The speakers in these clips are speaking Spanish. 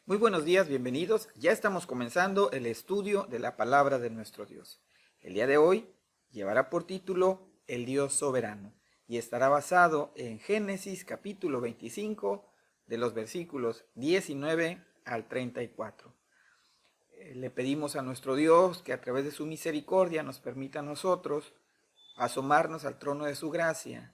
Muy buenos días, bienvenidos. Ya estamos comenzando el estudio de la palabra de nuestro Dios. El día de hoy llevará por título El Dios Soberano y estará basado en Génesis capítulo 25 de los versículos 19 al 34. Le pedimos a nuestro Dios que a través de su misericordia nos permita a nosotros asomarnos al trono de su gracia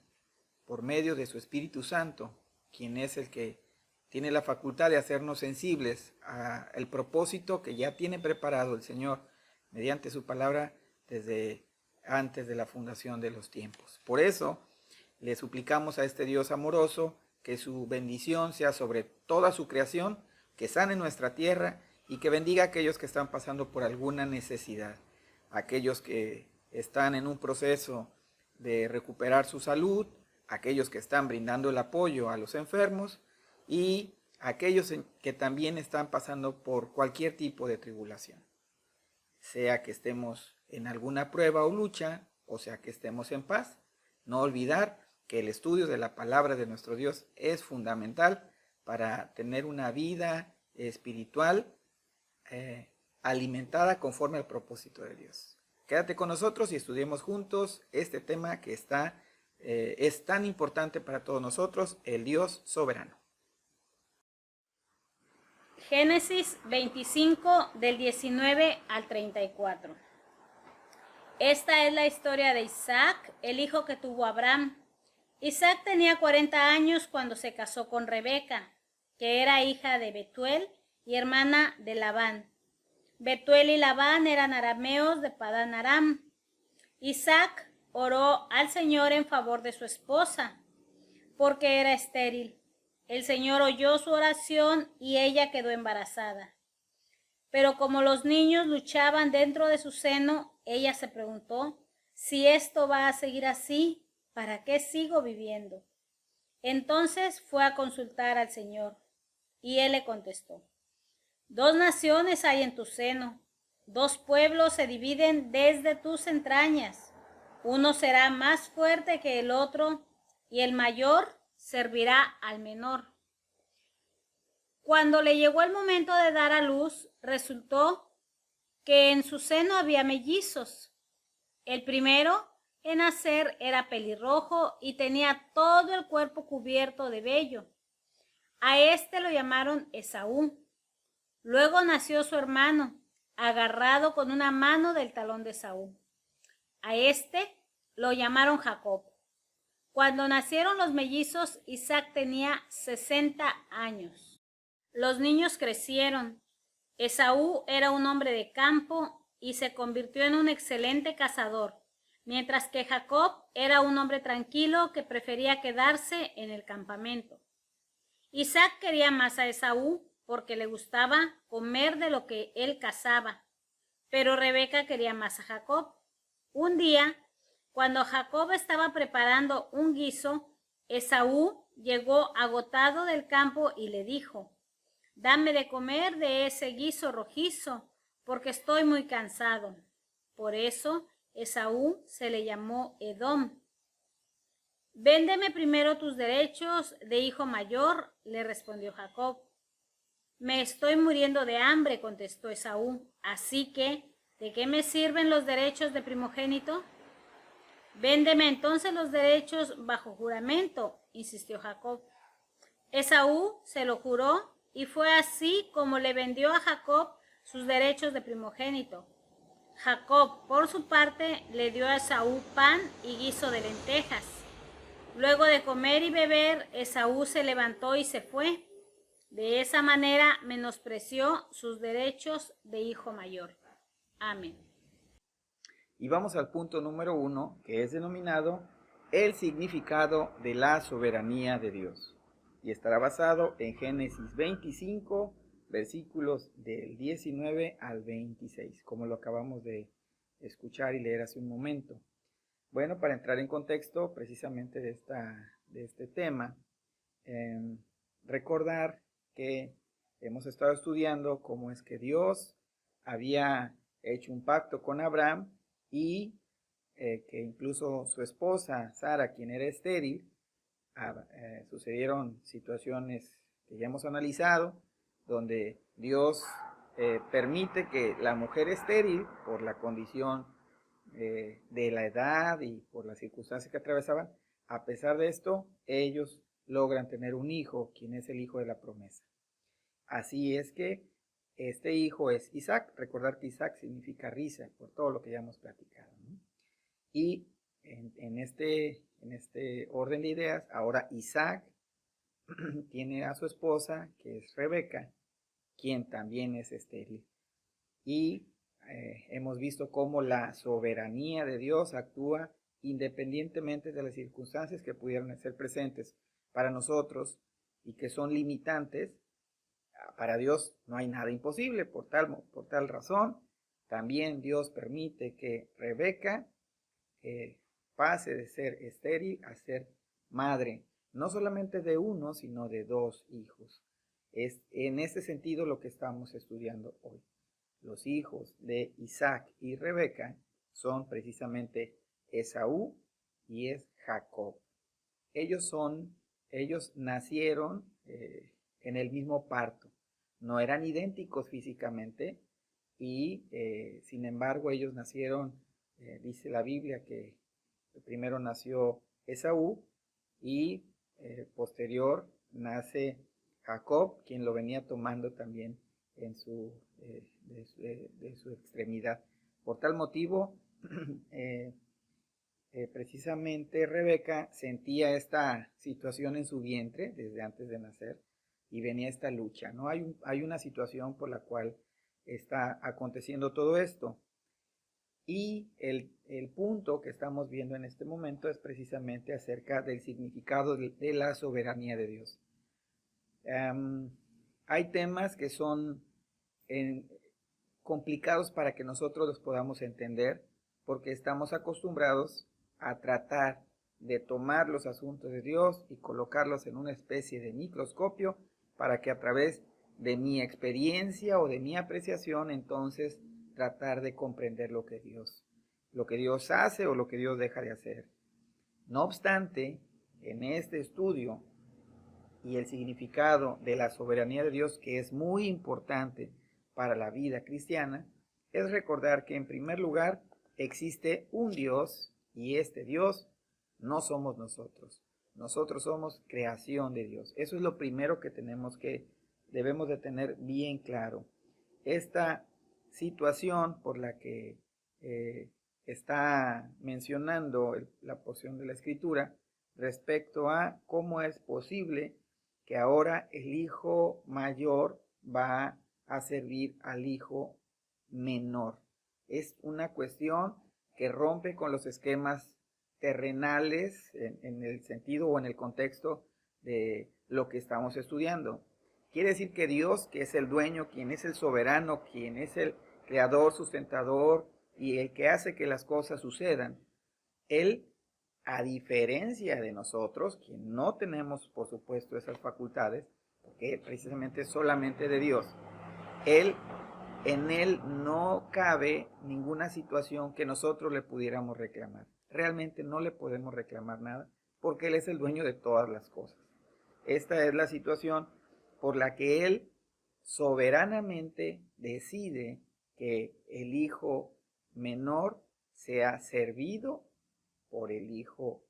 por medio de su Espíritu Santo, quien es el que tiene la facultad de hacernos sensibles al propósito que ya tiene preparado el Señor mediante su palabra desde antes de la fundación de los tiempos. Por eso le suplicamos a este Dios amoroso que su bendición sea sobre toda su creación, que sane nuestra tierra y que bendiga a aquellos que están pasando por alguna necesidad, aquellos que están en un proceso de recuperar su salud, aquellos que están brindando el apoyo a los enfermos y aquellos que también están pasando por cualquier tipo de tribulación, sea que estemos en alguna prueba o lucha, o sea que estemos en paz. No olvidar que el estudio de la palabra de nuestro Dios es fundamental para tener una vida espiritual alimentada conforme al propósito de Dios. Quédate con nosotros y estudiemos juntos este tema que es tan importante para todos nosotros, el Dios soberano. Génesis 25 del 19 al 34. Esta es la historia de Isaac, el hijo que tuvo Abraham. Isaac tenía 40 años cuando se casó con Rebeca, que era hija de Betuel y hermana de Labán. Betuel y Labán eran arameos de Padán Aram. Isaac oró al Señor en favor de su esposa, porque era estéril. El Señor oyó su oración y ella quedó embarazada. Pero como los niños luchaban dentro de su seno, ella se preguntó, si esto va a seguir así, ¿para qué sigo viviendo? Entonces fue a consultar al Señor, y él le contestó, 2 naciones hay en tu seno, 2 pueblos se dividen desde tus entrañas. Uno será más fuerte que el otro, y el mayor servirá al menor. Cuando le llegó el momento de dar a luz, resultó que en su seno había mellizos. El primero en nacer era pelirrojo y tenía todo el cuerpo cubierto de vello. A este lo llamaron Esaú. Luego nació su hermano, agarrado con una mano del talón de Esaú. A este lo llamaron Jacob. Cuando nacieron los mellizos, Isaac tenía 60 años. Los niños crecieron. Esaú era un hombre de campo y se convirtió en un excelente cazador, mientras que Jacob era un hombre tranquilo que prefería quedarse en el campamento. Isaac quería más a Esaú porque le gustaba comer de lo que él cazaba, pero Rebeca quería más a Jacob. Un día, cuando Jacob estaba preparando un guiso, Esaú llegó agotado del campo y le dijo, dame de comer de ese guiso rojizo, porque estoy muy cansado. Por eso Esaú se le llamó Edom. Véndeme primero tus derechos de hijo mayor, le respondió Jacob. Me estoy muriendo de hambre, contestó Esaú, así que, ¿de qué me sirven los derechos de primogénito? Véndeme entonces los derechos bajo juramento, insistió Jacob. Esaú se lo juró y fue así como le vendió a Jacob sus derechos de primogénito. Jacob, por su parte, le dio a Esaú pan y guiso de lentejas. Luego de comer y beber, Esaú se levantó y se fue. De esa manera menospreció sus derechos de hijo mayor. Amén. Y vamos al punto número 1, que es denominado el significado de la soberanía de Dios. Y estará basado en Génesis 25, versículos del 19 al 26, como lo acabamos de escuchar y leer hace un momento. Bueno, para entrar en contexto precisamente de este tema, recordar que hemos estado estudiando cómo es que Dios había hecho un pacto con Abraham y que incluso su esposa Sara, quien era estéril, sucedieron situaciones que ya hemos analizado, donde Dios permite que la mujer estéril, por la condición de la edad y por las circunstancias que atravesaban, a pesar de esto, ellos logran tener un hijo, quien es el hijo de la promesa. Así es que este hijo es Isaac. Recordar que Isaac significa risa, por todo lo que ya hemos platicado, ¿no? Y en este orden de ideas, ahora Isaac tiene a su esposa, que es Rebeca, quien también es estéril. Y hemos visto cómo la soberanía de Dios actúa independientemente de las circunstancias que pudieran ser presentes para nosotros y que son limitantes. Para Dios no hay nada imposible. Por tal razón, también Dios permite que Rebeca pase de ser estéril a ser madre, no solamente de uno, sino de dos hijos. Es en este sentido lo que estamos estudiando hoy. Los hijos de Isaac y Rebeca son precisamente Esaú y es Jacob. Ellos nacieron en el mismo parto. No eran idénticos físicamente y sin embargo ellos nacieron, dice la Biblia que primero nació Esaú y posterior nace Jacob, quien lo venía tomando también en de su extremidad. Por tal motivo, precisamente Rebeca sentía esta situación en su vientre desde antes de nacer y venía esta lucha, ¿no? Hay una situación por la cual está aconteciendo todo esto. Y el punto que estamos viendo en este momento es precisamente acerca del significado de la soberanía de Dios. Hay temas que son complicados para que nosotros los podamos entender, porque estamos acostumbrados a tratar de tomar los asuntos de Dios y colocarlos en una especie de microscopio para que a través de mi experiencia o de mi apreciación entonces tratar de comprender lo que Dios hace o lo que Dios deja de hacer. No obstante, en este estudio y el significado de la soberanía de Dios, que es muy importante para la vida cristiana, es recordar que en primer lugar existe un Dios y este Dios no somos nosotros. Nosotros somos creación de Dios. Eso es lo primero que debemos de tener bien claro. Esta situación por la que está mencionando la porción de la Escritura respecto a cómo es posible que ahora el hijo mayor va a servir al hijo menor. Es una cuestión que rompe con los esquemas terrenales en el sentido o en el contexto de lo que estamos estudiando. Quiere decir que Dios, que es el dueño, quien es el soberano, quien es el creador, sustentador y el que hace que las cosas sucedan, Él, a diferencia de nosotros, quien no tenemos, por supuesto, esas facultades, porque precisamente es solamente de Dios, en Él no cabe ninguna situación que nosotros le pudiéramos reclamar. Realmente no le podemos reclamar nada, porque Él es el dueño de todas las cosas. Esta es la situación por la que Él soberanamente decide que el hijo menor sea servido por el hijo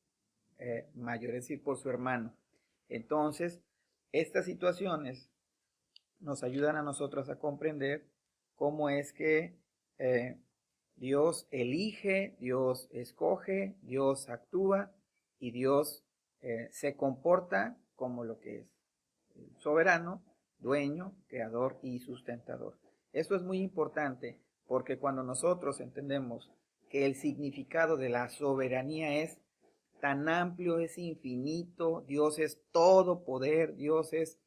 mayor, es decir, por su hermano. Entonces, estas situaciones nos ayudan a nosotros a comprender cómo es que Dios elige, Dios escoge, Dios actúa y Dios se comporta como lo que es soberano, dueño, creador y sustentador. Esto es muy importante porque cuando nosotros entendemos que el significado de la soberanía es tan amplio, es infinito, Dios es todo poder, Dios es,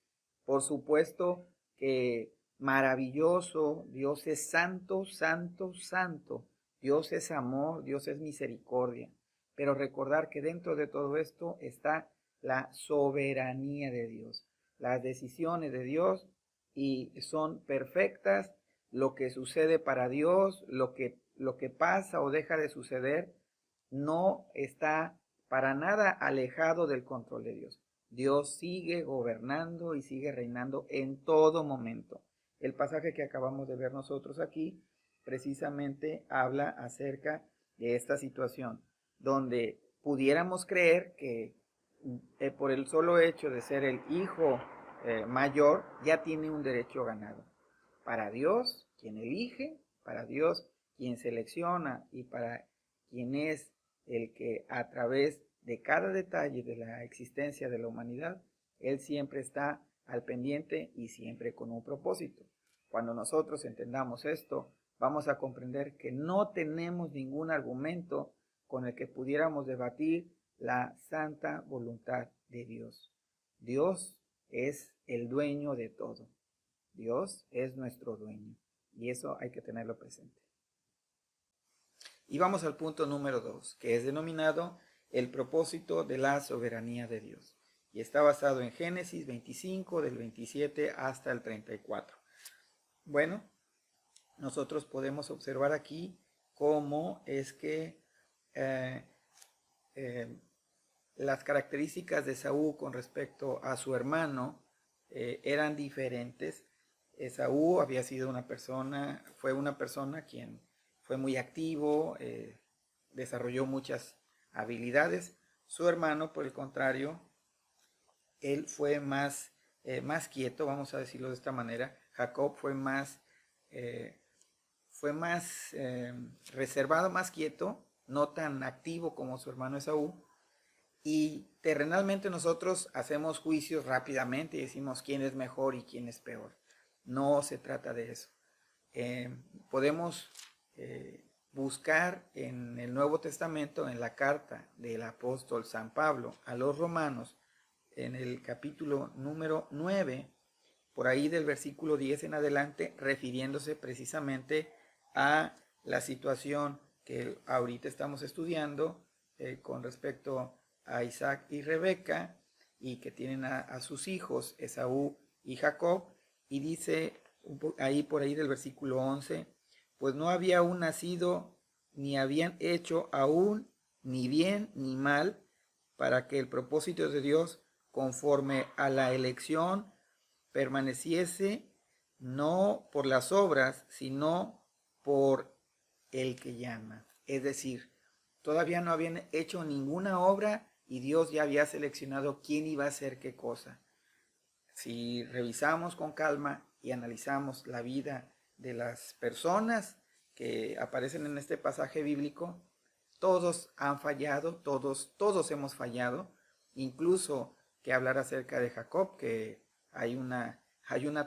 por supuesto, que maravilloso, Dios es santo, santo, santo, Dios es amor, Dios es misericordia. Pero recordar que dentro de todo esto está la soberanía de Dios, las decisiones de Dios, y son perfectas. Lo que sucede para Dios, lo que pasa o deja de suceder, no está para nada alejado del control de Dios. Dios sigue gobernando y sigue reinando en todo momento. El pasaje que acabamos de ver nosotros aquí precisamente habla acerca de esta situación, donde pudiéramos creer que por el solo hecho de ser el hijo mayor ya tiene un derecho ganado. Para Dios, quien elige, para Dios, quien selecciona y para quien es el que a través de cada detalle de la existencia de la humanidad, Él siempre está al pendiente y siempre con un propósito. Cuando nosotros entendamos esto, vamos a comprender que no tenemos ningún argumento con el que pudiéramos debatir la santa voluntad de Dios. Dios es el dueño de todo. Dios es nuestro dueño y eso hay que tenerlo presente. Y vamos al punto número 2, que es denominado el propósito de la soberanía de Dios. Y está basado en Génesis 25, del 27 hasta el 34. Bueno, nosotros podemos observar aquí cómo es que las características de Esaú con respecto a su hermano eran diferentes. Esaú había sido fue una persona quien fue muy activo, desarrolló muchas habilidades. Su hermano, por el contrario, él fue más quieto, vamos a decirlo de esta manera. Jacob fue más reservado, más quieto, no tan activo como su hermano Esaú. Y terrenalmente nosotros hacemos juicios rápidamente y decimos quién es mejor y quién es peor. No se trata de eso. Podemos buscar en el Nuevo Testamento, en la carta del apóstol San Pablo a los romanos, en el capítulo número 9, por ahí del versículo 10 en adelante, refiriéndose precisamente a la situación que ahorita estamos estudiando con respecto a Isaac y Rebeca, y que tienen a sus hijos Esaú y Jacob, y dice ahí por ahí del versículo 11, pues no había aún nacido, ni habían hecho aún ni bien ni mal, para que el propósito de Dios conforme a la elección permaneciese no por las obras, sino por el que llama. Es decir, todavía no habían hecho ninguna obra y Dios ya había seleccionado quién iba a hacer qué cosa. Si revisamos con calma y analizamos la vida de las personas que aparecen en este pasaje bíblico, todos han fallado, todos hemos fallado, incluso que hablar acerca de Jacob, que hay una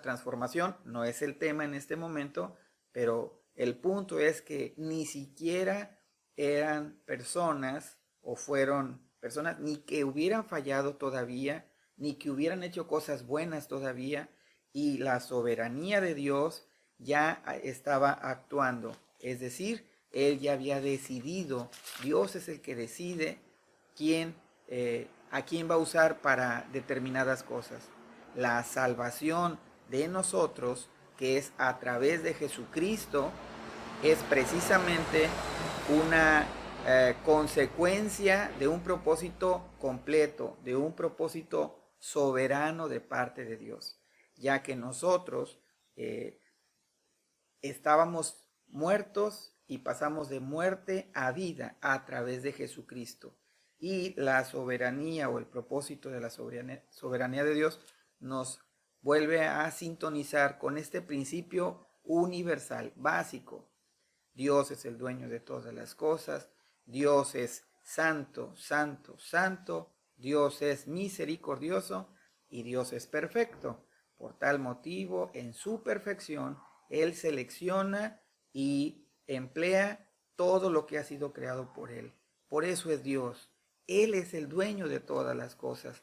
transformación, no es el tema en este momento, pero el punto es que ni siquiera eran personas o fueron personas ni que hubieran fallado todavía, ni que hubieran hecho cosas buenas todavía, y la soberanía de Dios ya estaba actuando. Es decir, Él ya había decidido, Dios es el que decide a quién va a usar para determinadas cosas. La salvación de nosotros, que es a través de Jesucristo, es precisamente una consecuencia de un propósito completo, de un propósito soberano de parte de Dios, ya que nosotros estábamos muertos y pasamos de muerte a vida a través de Jesucristo. Y la soberanía o el propósito de la soberanía de Dios nos vuelve a sintonizar con este principio universal, básico. Dios es el dueño de todas las cosas. Dios es santo, santo, santo. Dios es misericordioso y Dios es perfecto. Por tal motivo, en su perfección, Él selecciona y emplea todo lo que ha sido creado por Él. Por eso es Dios. Él es el dueño de todas las cosas.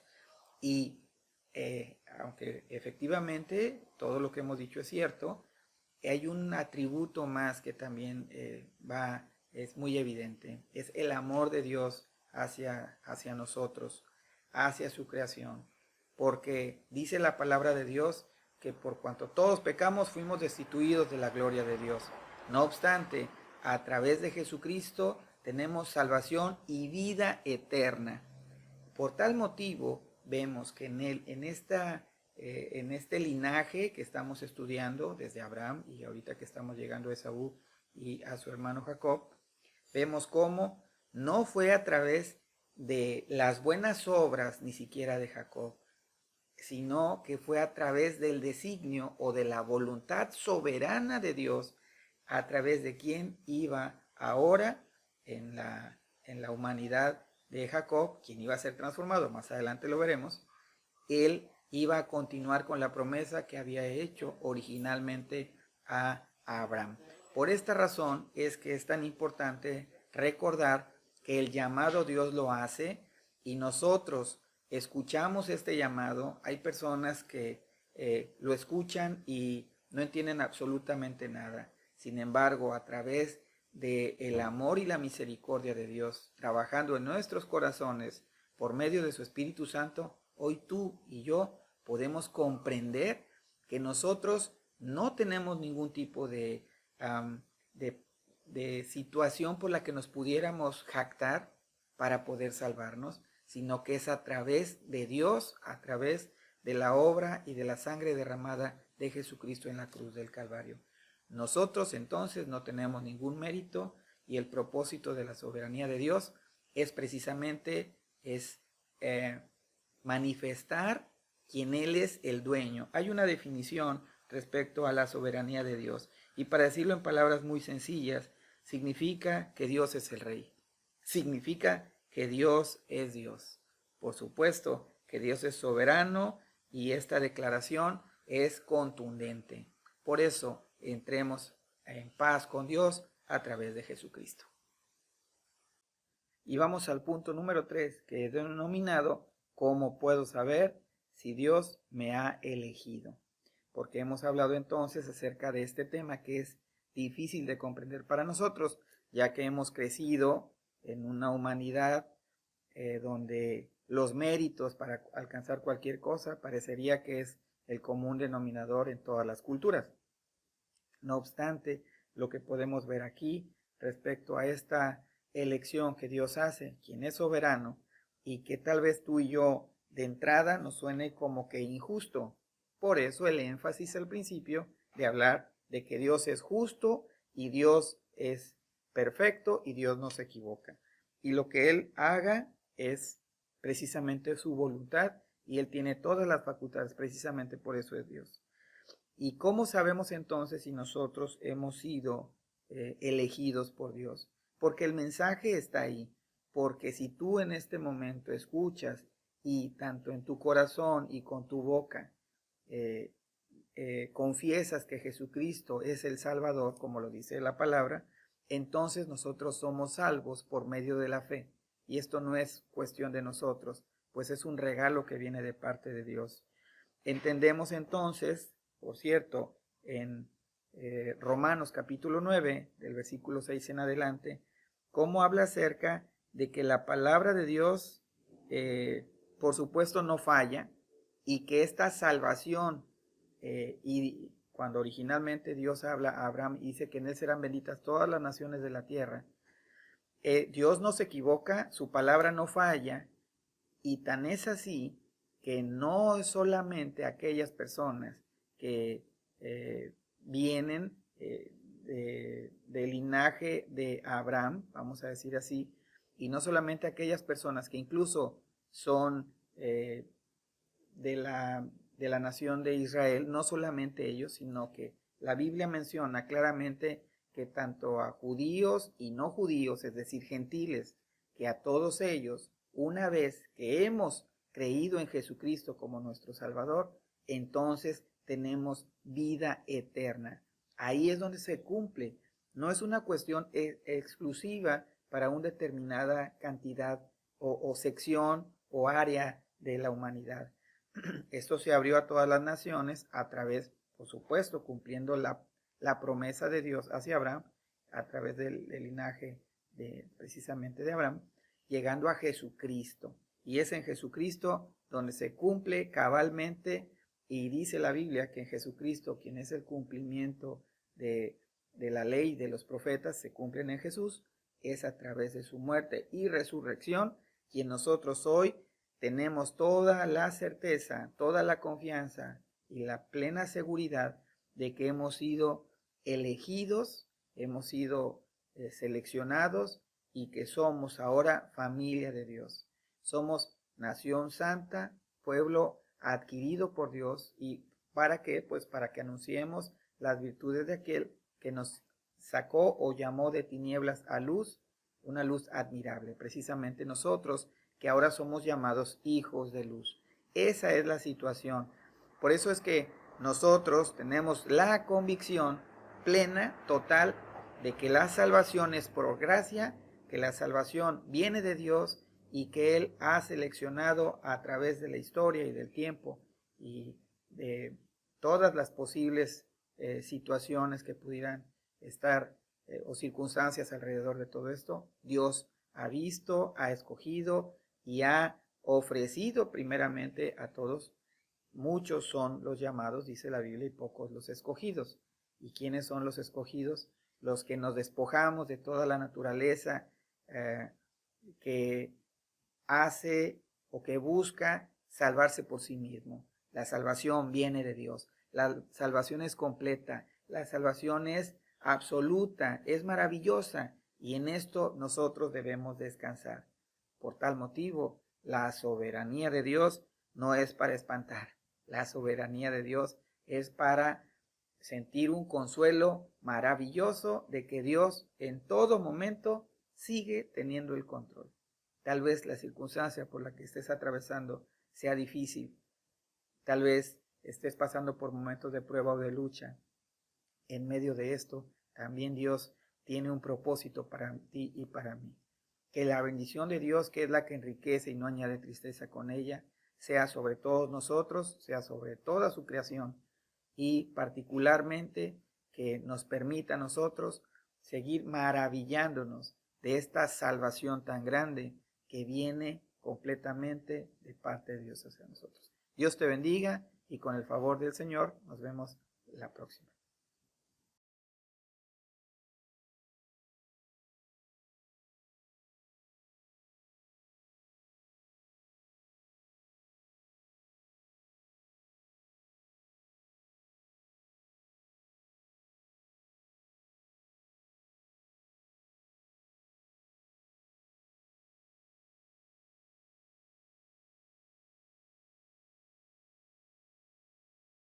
Y aunque efectivamente todo lo que hemos dicho es cierto, hay un atributo más que también es muy evidente. Es el amor de Dios hacia nosotros, hacia su creación. Porque dice la palabra de Dios que por cuanto todos pecamos fuimos destituidos de la gloria de Dios. No obstante, a través de Jesucristo tenemos salvación y vida eterna. Por tal motivo, vemos que en este linaje que estamos estudiando desde Abraham y ahorita que estamos llegando a Esaú y a su hermano Jacob, vemos cómo no fue a través de las buenas obras ni siquiera de Jacob, sino que fue a través del designio o de la voluntad soberana de Dios, a través de quien iba ahora en la humanidad de Jacob, quien iba a ser transformado, más adelante lo veremos. Él iba a continuar con la promesa que había hecho originalmente a Abraham. Por esta razón es que es tan importante recordar que el llamado Dios lo hace y nosotros escuchamos este llamado. Hay personas que lo escuchan y no entienden absolutamente nada. Sin embargo, a través del amor y la misericordia de Dios trabajando en nuestros corazones por medio de su Espíritu Santo, hoy tú y yo podemos comprender que nosotros no tenemos ningún tipo de situación por la que nos pudiéramos jactar para poder salvarnos, sino que es a través de Dios, a través de la obra y de la sangre derramada de Jesucristo en la cruz del Calvario. Nosotros entonces no tenemos ningún mérito y el propósito de la soberanía de Dios es precisamente manifestar quién Él es el dueño. Hay una definición respecto a la soberanía de Dios y para decirlo en palabras muy sencillas, significa que Dios es el Rey. Significa que Dios es Dios. Por supuesto que Dios es soberano y esta declaración es contundente. Por eso entremos en paz con Dios a través de Jesucristo. Y vamos al punto número 3, que es denominado ¿cómo puedo saber si Dios me ha elegido? Porque hemos hablado entonces acerca de este tema que es difícil de comprender para nosotros, ya que hemos crecido en una humanidad donde los méritos para alcanzar cualquier cosa parecería que es el común denominador en todas las culturas. No obstante, lo que podemos ver aquí respecto a esta elección que Dios hace, quien es soberano, y que tal vez tú y yo de entrada nos suene como que injusto. Por eso el énfasis al principio de hablar de que Dios es justo y Dios es perfecto y Dios no se equivoca. Y lo que Él haga es precisamente su voluntad y Él tiene todas las facultades, precisamente por eso es Dios. ¿Y cómo sabemos entonces si nosotros hemos sido elegidos por Dios? Porque el mensaje está ahí. Porque si tú en este momento escuchas y tanto en tu corazón y con tu boca confiesas que Jesucristo es el Salvador, como lo dice la palabra, entonces nosotros somos salvos por medio de la fe. Y esto no es cuestión de nosotros, pues es un regalo que viene de parte de Dios. Entendemos entonces, por cierto, en Romanos capítulo 9, del versículo 6 en adelante, cómo habla acerca de que la palabra de Dios, por supuesto, no falla y que esta salvación, y cuando originalmente Dios habla a Abraham y dice que en él serán benditas todas las naciones de la tierra, Dios no se equivoca, su palabra no falla, y tan es así que no es solamente aquellas personas que vienen del linaje de Abraham, vamos a decir así, y no solamente aquellas personas que incluso son de la nación de Israel, no solamente ellos, sino que la Biblia menciona claramente que tanto a judíos y no judíos, es decir, gentiles, que a todos ellos, una vez que hemos creído en Jesucristo como nuestro Salvador, entonces tenemos vida eterna. Ahí es donde se cumple. No es una cuestión exclusiva para una determinada cantidad o sección o área de la humanidad. Esto se abrió a todas las naciones a través, por supuesto, cumpliendo la promesa de Dios hacia Abraham, a través del linaje precisamente de Abraham, llegando a Jesucristo. Y es en Jesucristo donde se cumple cabalmente, y dice la Biblia que en Jesucristo, quien es el cumplimiento de la ley de los profetas, se cumplen en Jesús, es a través de su muerte y resurrección, quien nosotros hoy tenemos toda la certeza, toda la confianza y la plena seguridad de que hemos sido elegidos, hemos sido seleccionados y que somos ahora familia de Dios. Somos nación santa, pueblo adquirido por Dios. ¿Y para qué? Pues para que anunciemos las virtudes de aquel que nos sacó o llamó de tinieblas a luz, una luz admirable. Precisamente nosotros que ahora somos llamados hijos de luz. Esa es la situación. Por eso es que nosotros tenemos la convicción plena, total, de que la salvación es por gracia, que la salvación viene de Dios y que Él ha seleccionado a través de la historia y del tiempo y de todas las posibles situaciones que pudieran estar o circunstancias alrededor de todo esto. Dios ha visto, ha escogido y ha ofrecido primeramente a todos. Muchos son los llamados, dice la Biblia, y pocos los escogidos. ¿Y quiénes son los escogidos? Los que nos despojamos de toda la naturaleza que hace o que busca salvarse por sí mismo. La salvación viene de Dios. La salvación es completa. La salvación es absoluta, es maravillosa. Y en esto nosotros debemos descansar. Por tal motivo, la soberanía de Dios no es para espantar. La soberanía de Dios es para sentir un consuelo maravilloso de que Dios en todo momento sigue teniendo el control. Tal vez la circunstancia por la que estés atravesando sea difícil. Tal vez estés pasando por momentos de prueba o de lucha. En medio de esto, también Dios tiene un propósito para ti y para mí. Que la bendición de Dios, que es la que enriquece y no añade tristeza con ella, sea sobre todos nosotros, sea sobre toda su creación y particularmente que nos permita a nosotros seguir maravillándonos de esta salvación tan grande que viene completamente de parte de Dios hacia nosotros. Dios te bendiga y con el favor del Señor nos vemos la próxima.